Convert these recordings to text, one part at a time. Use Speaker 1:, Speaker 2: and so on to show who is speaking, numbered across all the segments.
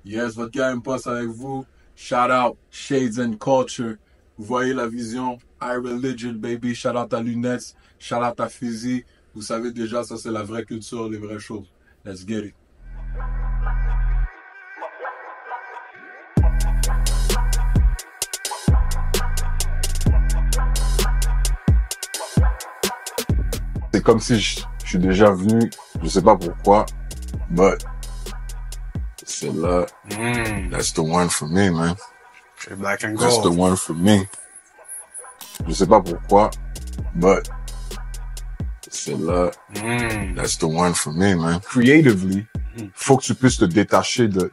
Speaker 1: Yes, votre gars Impost avec vous. Shout out Shades and Culture. Vous voyez la vision. iReligion, baby. Shout out à Lunettes. Shout out à Fizzy. Vous savez déjà, ça c'est la vraie culture, les vraies choses. Let's get it. C'est comme si je suis déjà venu, je sais pas pourquoi, but c'est là, that's the one for me, man.
Speaker 2: C'est black and gold.
Speaker 1: That's the one for me. Je sais pas pourquoi, but c'est là, that's the one for me, man. Creatively, faut que tu puisses te détacher de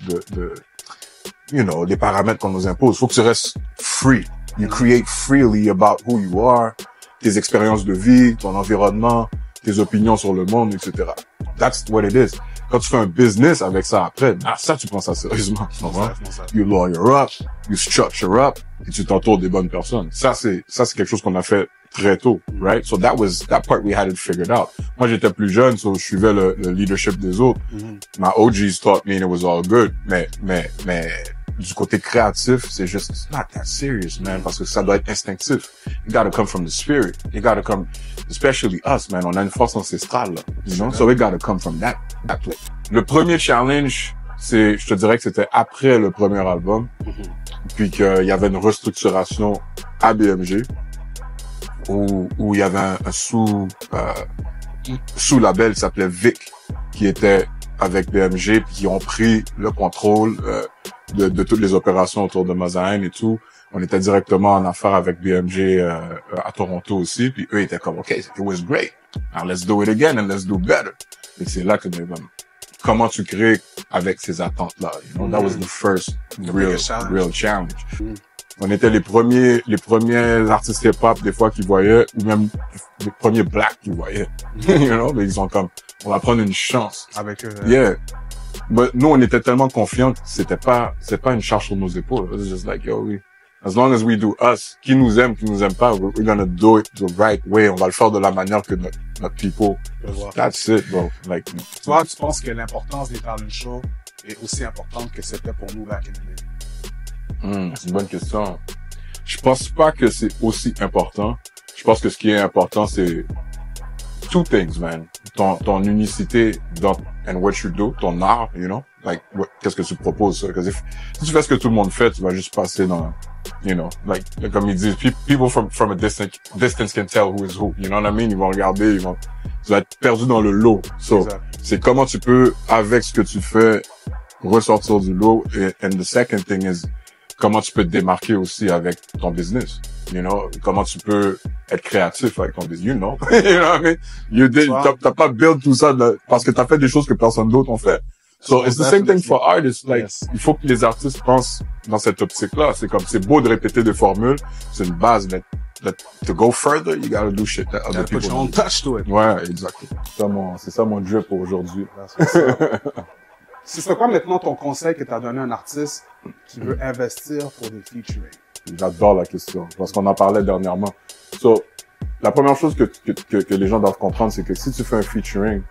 Speaker 1: you know, des paramètres qu'on nous impose. Faut que tu restes free. You create freely about who you are, tes expériences de vie, ton environnement, tes opinions sur le monde, etc. That's what it is. Quand tu fais un business avec ça après, ça, tu prends ça sérieusement. You lawyer up, you structure up, et tu t'entoures des bonnes personnes. Ça, c'est quelque chose qu'on a fait très tôt, right? So that part we had it figured out. Moi, j'étais plus jeune, so je suivais le leadership des autres. My OGs taught me and it was all good. Mais, du côté créatif, c'est juste, it's not that serious, man, parce que ça doit être instinctif. You gotta come from the spirit. You gotta come, especially us, man, on a une force ancestrale, là, you know? So we gotta come from that place. Le premier challenge, je te dirais que c'était après le premier album, puis qu'il y avait une restructuration à BMG, où il y avait un sous-label qui s'appelait Vic, qui était avec BMG, puis qui ont pris le contrôle, de toutes les opérations autour de Mazaïne et tout. On était directement en affaire avec BMG à Toronto aussi, puis eux étaient comme, OK, it was great. Now let's do it again and let's do better. Et c'est là que comment tu crées avec ces attentes-là. You know, that was the first real challenge. On était les premiers artistes hip-hop des fois qu'ils voyaient, ou même les premiers blacks qu'ils voyaient. You know, mais ils ont comme, on va prendre une chance.
Speaker 2: Avec eux.
Speaker 1: Yeah. Mais nous, on était tellement confiants que c'est pas une charge sur nos épaules. It's just like, yo, as long as we do us, qui nous aime pas, we're gonna do it the right way. On va le faire de la manière que notre people. That's it, bro. Like,
Speaker 2: toi, tu penses que l'importance des talent shows est aussi importante que c'était pour nous back in the day?
Speaker 1: C'est une bonne question. Je pense pas que c'est aussi important. Je pense que ce qui est important, c'est two things, man. Ton unicité and what you do, ton art, you know, like, qu'est-ce que tu proposes, because si tu fais ce que tout le monde fait, tu vas juste passer dans, you know, like comme ils disent, people from a distance can tell who is who, you know what I mean? Ils vont regarder, tu vas être perdu dans le lot. So, c'est comment tu peux, avec ce que tu fais, ressortir du lot, and the second thing is, comment tu peux te démarquer aussi avec ton business, you know, comment tu peux être créatif avec ton business, you know, you know what I mean? T'as pas build tout ça parce que t'as fait des choses que personne d'autre ont fait. So it's the same thing for artists, like, il faut que les artistes pensent dans cette optique-là. C'est comme, c'est beau de répéter des formules, c'est une base, mais to go further, you gotta do shit that other people
Speaker 2: put your own touch to it.
Speaker 1: Ouais, exactement. C'est ça mon drip pour aujourd'hui.
Speaker 2: Ce serait quoi maintenant ton conseil que tu as donné à un artiste qui veut investir pour des featuring?
Speaker 1: J'adore la question, parce qu'on en parlait dernièrement. So, la première chose que les gens doivent comprendre, c'est que si tu fais un featuring,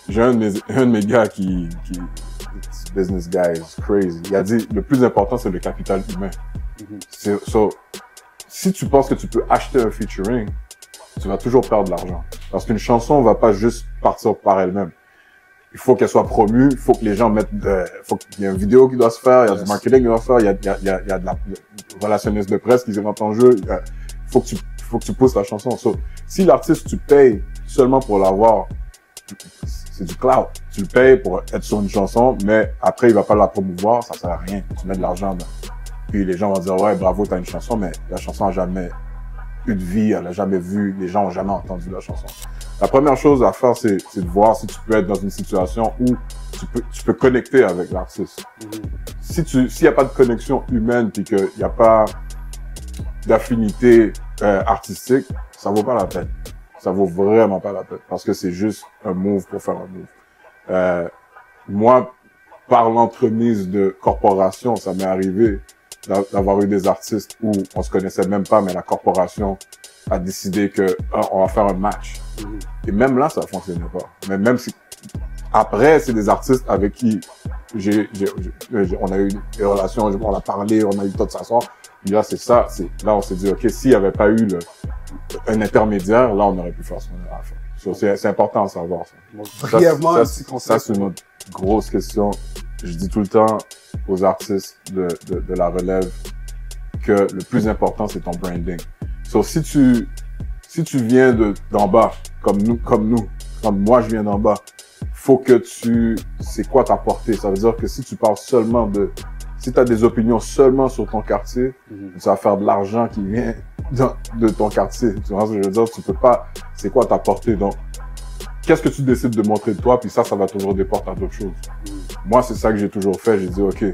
Speaker 1: j'ai un de mes gars qui business guy is crazy. Il a dit, le plus important, c'est le capital humain. So, si tu penses que tu peux acheter un featuring, tu vas toujours perdre de l'argent. Parce qu'une chanson va pas juste partir par elle-même. Il faut qu'elle soit promue, il faut que les gens mettent, faut qu'il y ait une vidéo qui doit se faire, il y a du marketing qui doit se faire, il y a de la relationniste de presse qui rentre en jeu, faut que tu pousses la chanson. So, si l'artiste, tu payes seulement pour l'avoir, c'est du clout. Tu le payes pour être sur une chanson, mais après, il va pas la promouvoir, ça sert à rien. Tu mets de l'argent dedans. Puis les gens vont dire, ouais, bravo, t'as une chanson, mais la chanson a jamais eu de vie, elle a jamais vu, les gens ont jamais entendu la chanson. La première chose à faire, c'est de voir si tu peux être dans une situation où tu peux connecter avec l'artiste. S'il y a pas de connexion humaine puis qu'il y a pas d'affinité artistique, ça vaut pas la peine. Ça vaut vraiment pas la peine parce que c'est juste un move pour faire un move. Moi, par l'entremise de corporations, ça m'est arrivé d'avoir eu des artistes où on se connaissait même pas, mais la corporation a décidé que on va faire un match. Et même là, ça fonctionnait pas. Mais même si Après, c'est des artistes avec qui on a eu des relations, on a parlé, on a eu tout ça. Puis là, là, on s'est dit, OK, s'il n'y avait pas eu un intermédiaire, là, on aurait pu faire ce qu'on a à faire. So, c'est important de savoir ça.
Speaker 2: Donc, brièvement,
Speaker 1: ça, c'est une autre grosse question. Je dis tout le temps aux artistes de la relève que le plus important, c'est ton branding. So, si tu viens d'en bas, comme moi, je viens d'en bas, faut que c'est quoi ta portée? Ça veut dire que si tu parles seulement si t'as des opinions seulement sur ton quartier, tu vas faire de l'argent qui vient de ton quartier. Tu vois ce que je veux dire? Tu peux pas, c'est quoi ta portée? Donc, qu'est-ce que tu décides de montrer de toi? Puis ça va toujours des portes à d'autres choses. Moi, c'est ça que j'ai toujours fait. J'ai dit, OK,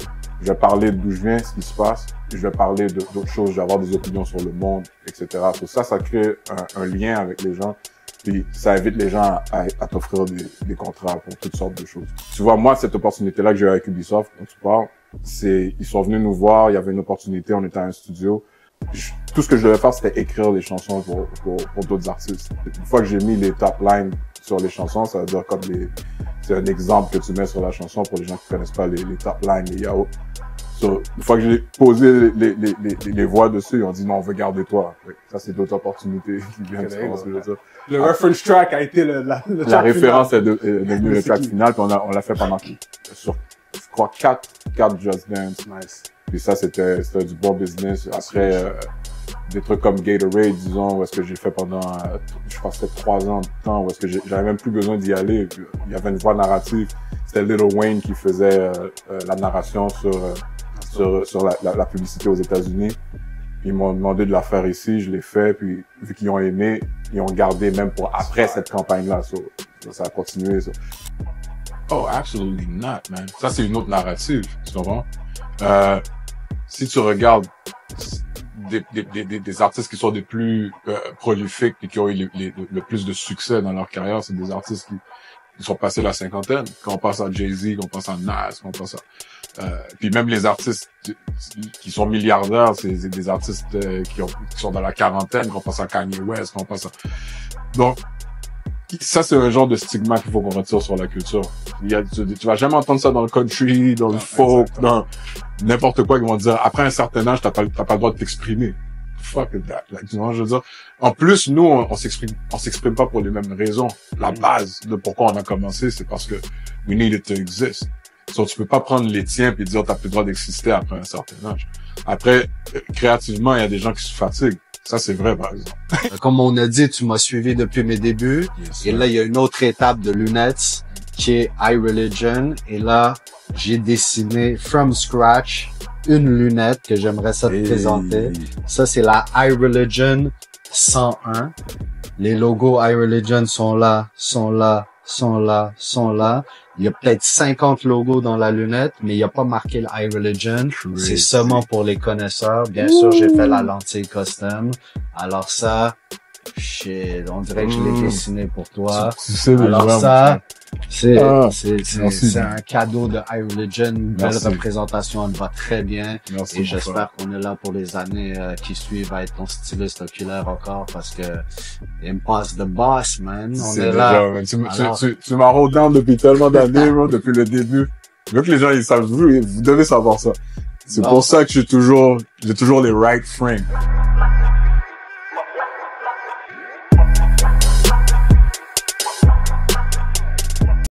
Speaker 1: je vais parler d'où je viens, ce qui se passe. Je vais parler d'autres choses. Je vais avoir des opinions sur le monde, etc. Tout ça crée un lien avec les gens. Puis ça invite les gens à t'offrir des contrats pour toutes sortes de choses. Tu vois, moi, cette opportunité-là que j'ai eu avec Ubisoft, dont tu parles, ils sont venus nous voir, il y avait une opportunité, on était à un studio. Tout ce que je devais faire, c'était écrire des chansons pour d'autres artistes. Une fois que j'ai mis les top lines sur les chansons, ça veut dire comme c'est un exemple que tu mets sur la chanson pour les gens qui connaissent pas les top lines, les yaourts. So, une fois que j'ai posé les voix dessus, ils ont dit non, on veut garder toi. Ça, c'est d'autres opportunités qui viennent.
Speaker 2: Le reference track a été la
Speaker 1: référence est devenue le track final, puis on l'a fait pendant sur, je crois, 4 Just Dance.
Speaker 2: Nice.
Speaker 1: Puis ça, c'était du bon business. Après, des trucs comme Gatorade, disons, où est-ce que j'ai fait pendant, je pense que c'était 3 ans de temps, où est-ce que j'avais même plus besoin d'y aller. Il y avait une voix narrative. C'était Lil Wayne qui faisait la narration sur la publicité aux États-Unis. Ils m'ont demandé de la faire ici, je l'ai fait, puis vu qu'ils ont aimé, ils ont gardé même pour après cette campagne-là. Ça a continué. Ça. Oh, absolutely not, man. Ça, c'est une autre narrative, tu comprends? Si tu regardes des artistes qui sont des plus prolifiques et qui ont eu le plus de succès dans leur carrière, c'est des artistes qui sont passés la cinquantaine. Quand on passe à Jay-Z, quand on passe à Nas, quand on passe à... puis même les artistes qui sont milliardaires, c'est des artistes qui sont dans la quarantaine, quand on passe à Kanye West, quand on passe à... Donc, ça, c'est un genre de stigma qu'il faut qu'on retire sur la culture. Tu vas jamais entendre ça dans le country, dans le folk, dans n'importe quoi. Ils vont dire, après un certain âge, t'as pas le droit de t'exprimer. Fuck that. Like, tu vois, je veux dire. En plus, nous, on s'exprime pas pour les mêmes raisons. La base de pourquoi on a commencé, c'est parce que we needed to exist. So, tu peux pas prendre les tiens puis dire t'as plus le droit d'exister après un certain âge. Après, créativement, il y a des gens qui se fatiguent. Ça, c'est vrai, par exemple.
Speaker 3: Comme on a dit, tu m'as suivi depuis mes débuts. Yes, et là, il y a une autre étape de lunettes qui est iReligion. Et là, j'ai dessiné from scratch une lunette que j'aimerais ça te présenter. Ça, c'est la iReligion 101. Les logos iReligion sont là. Il y a peut-être 50 logos dans la lunette, mais il n'y a pas marqué le iReligion. C'est seulement pour les connaisseurs. Bien sûr, j'ai fait la lentille custom. Alors ça, on dirait que je l'ai dessiné pour toi. Alors ça, c'est un cadeau de iReligion. Une belle représentation, elle va très bien. Merci, et j'espère qu'on est là pour les années qui suivent à être ton styliste oculaire encore parce que Impasse the Boss, man. On est là.
Speaker 1: Tu m'as rodé depuis tellement d'années, bro, depuis le début. Je veux que les gens, ils savent, vous devez savoir ça. C'est pour ça que j'ai toujours les right frames.